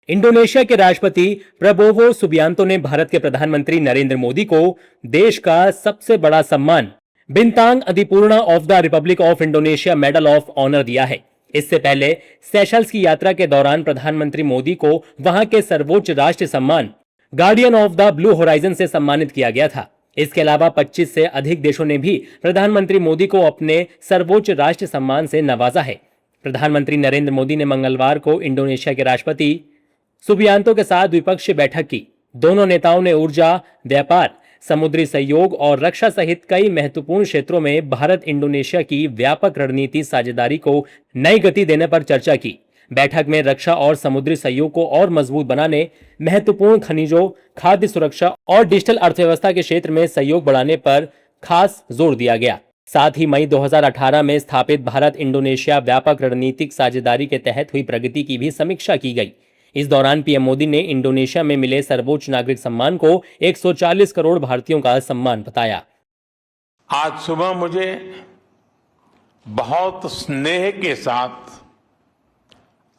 Indonesia के राष्ट्रपति Prabowo Subianto ने भारत के प्रधानमंत्री नरेंद्र मोदी को देश का सबसे बड़ा सम्मान Bintang Adipurna of the republic of Indonesia medal of honour दिया है। इससे पहले सेशल्स की यात्रा के दौरान प्रधानमंत्री मोदी को वहां के सर्वोच्च राष्ट्रीय सम्मान guardian of the blue horizon से सम्मानित किया गया था। इसके अलावा 25 से अधिक देशों ने भी प्रधानमंत्री मोदी को अपने सर्वोच्च राष्ट्रीय सम्मान से नवाजा है। प्रधानमंत्री नरेंद्र मोदी ने मंगलवार को इंडोनेशिया के राष्ट्रपति सुबियांतो के साथ द्विपक्षीय बैठक की। दोनों नेताओं ने ऊर्जा, व्यापार, समुद्री सहयोग और रक्षा सहित कई महत्वपूर्ण क्षेत्रों में भारत इंडोनेशिया की व्यापक रणनीति साझेदारी को नई गति देने पर चर्चा की। बैठक में रक्षा और समुद्री सहयोग को और मजबूत बनाने, महत्वपूर्ण खनिजों, खाद्य सुरक्षा और डिजिटल अर्थव्यवस्था के क्षेत्र में सहयोग बढ़ाने पर खास जोर दिया गया। साथ ही मई 2018 में स्थापित भारत इंडोनेशिया व्यापक रणनीतिक साझेदारी के तहत हुई प्रगति की भी समीक्षा की गई। इस दौरान पीएम मोदी ने इंडोनेशिया में मिले सर्वोच्च नागरिक सम्मान को 140 करोड़ भारतीयों का सम्मान बताया। आज सुबह मुझे बहुत स्नेह के साथ,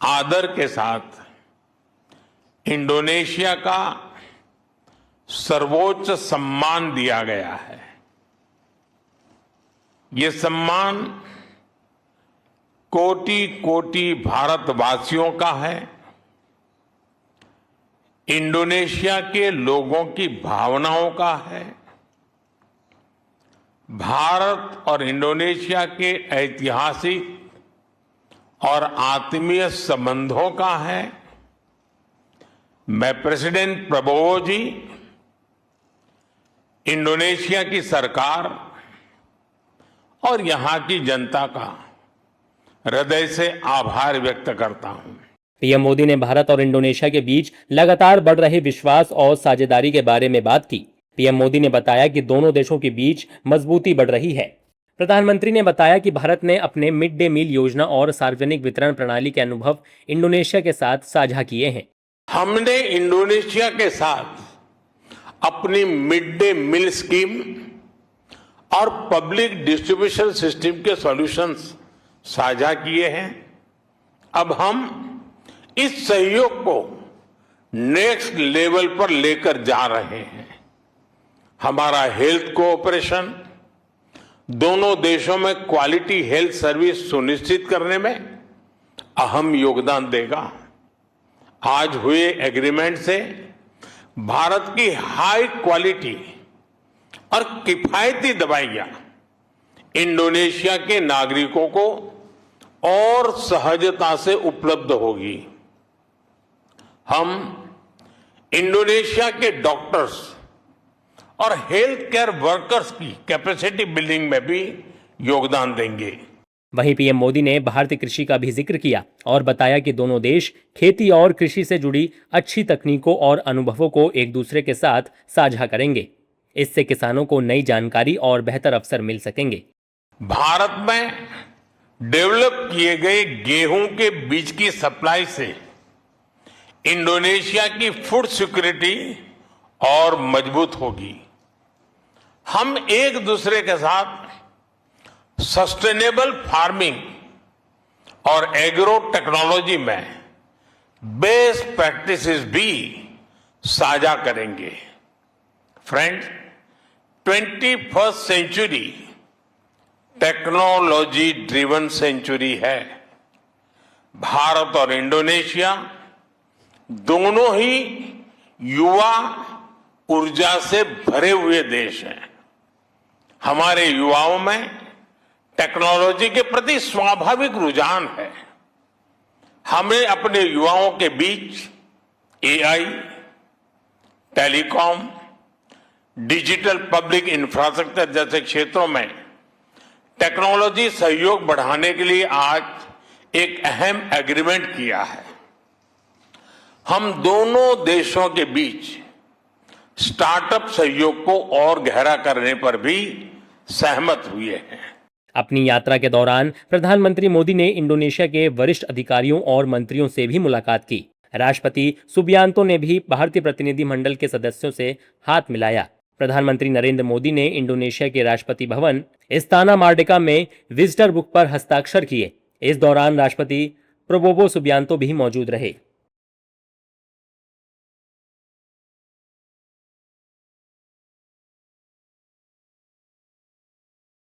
आदर के साथ इंडोनेशिया का सर्वोच्च सम्मान दिया गया है। ये सम्मान कोटि कोटि भारतवासियों का है। इंडोनेशिया के लोगों की भावनाओं का है। भारत और इंडोनेशिया के ऐतिहासिक और आत्मीय संबंधों का है। मैं प्रेसिडेंट प्रबोवो जी, इंडोनेशिया की सरकार और यहां की जनता का हृदय से आभार व्यक्त करता हूं। पीएम मोदी ने भारत और इंडोनेशिया के बीच लगातार बढ़ रहे विश्वास और साझेदारी के बारे में बात की। पीएम मोदी ने बताया कि दोनों देशों के बीच मजबूती बढ़ रही है। प्रधानमंत्री ने बताया कि भारत ने अपने मिड डे मील योजना और सार्वजनिक वितरण प्रणाली के अनुभव इंडोनेशिया के साथ साझा किए हैं। हमने इंडोनेशिया के साथ अपनी मिड डे मील स्कीम और पब्लिक डिस्ट्रीब्यूशन सिस्टम के सॉल्यूशंस साझा किए हैं। अब हम इस सहयोग को नेक्स्ट लेवल पर लेकर जा रहे हैं। हमारा हेल्थ कोऑपरेशन दोनों देशों में क्वालिटी हेल्थ सर्विस सुनिश्चित करने में अहम योगदान देगा। आज हुए एग्रीमेंट से भारत की हाई क्वालिटी और किफायती दवाइयां इंडोनेशिया के नागरिकों को और सहजता से उपलब्ध होगी। हम इंडोनेशिया के डॉक्टर्स और हेल्थ केयर वर्कर्स की कैपेसिटी बिल्डिंग में भी योगदान देंगे। वहीं पीएम मोदी ने भारतीय कृषि का भी जिक्र किया और बताया कि दोनों देश खेती और कृषि से जुड़ी अच्छी तकनीकों और अनुभवों को एक दूसरे के साथ साझा करेंगे। इससे किसानों को नई जानकारी और बेहतर अवसर मिल सकेंगे। भारत में डेवलप किए गए गेहूं के बीज की सप्लाई से इंडोनेशिया की फूड सिक्योरिटी और मजबूत होगी। हम एक दूसरे के साथ सस्टेनेबल फार्मिंग और एग्रो टेक्नोलॉजी में बेस्ट प्रैक्टिसेस भी साझा करेंगे। Friends, 21st century technology driven century है। भारत और इंडोनेशिया दोनों ही युवा ऊर्जा से भरे हुए देश हैं। हमारे युवाओं में टेक्नोलॉजी के प्रति स्वाभाविक रुझान है। हमें अपने युवाओं के बीच AI, telecom, digital public infrastructure जैसे क्षेत्रों में टेक्नोलॉजी सहयोग बढ़ाने के लिए आज एक अहम एग्रीमेंट किया है। हम दोनों देशों के बीच स्टार्टअप सहयोग को और गहरा करने पर भी सहमत हुए हैं। अपनी यात्रा के दौरान प्रधानमंत्री मोदी ने इंडोनेशिया के वरिष्ठ अधिकारियों और मंत्रियों से भी मुलाकात की। राष्ट्रपति सुबियांतो ने भी भारतीय प्रतिनिधि मंडल के सदस्यों से हाथ मिलाया। प्रधानमंत्री नरेंद्र मोदी ने इंडोनेशिया के राष्ट्रपति भवन इस्ताना मार्डिका में विजिटर बुक पर हस्ताक्षर किए। इस दौरान राष्ट्रपति प्रबोवो सुबियांतो भी मौजूद रहे।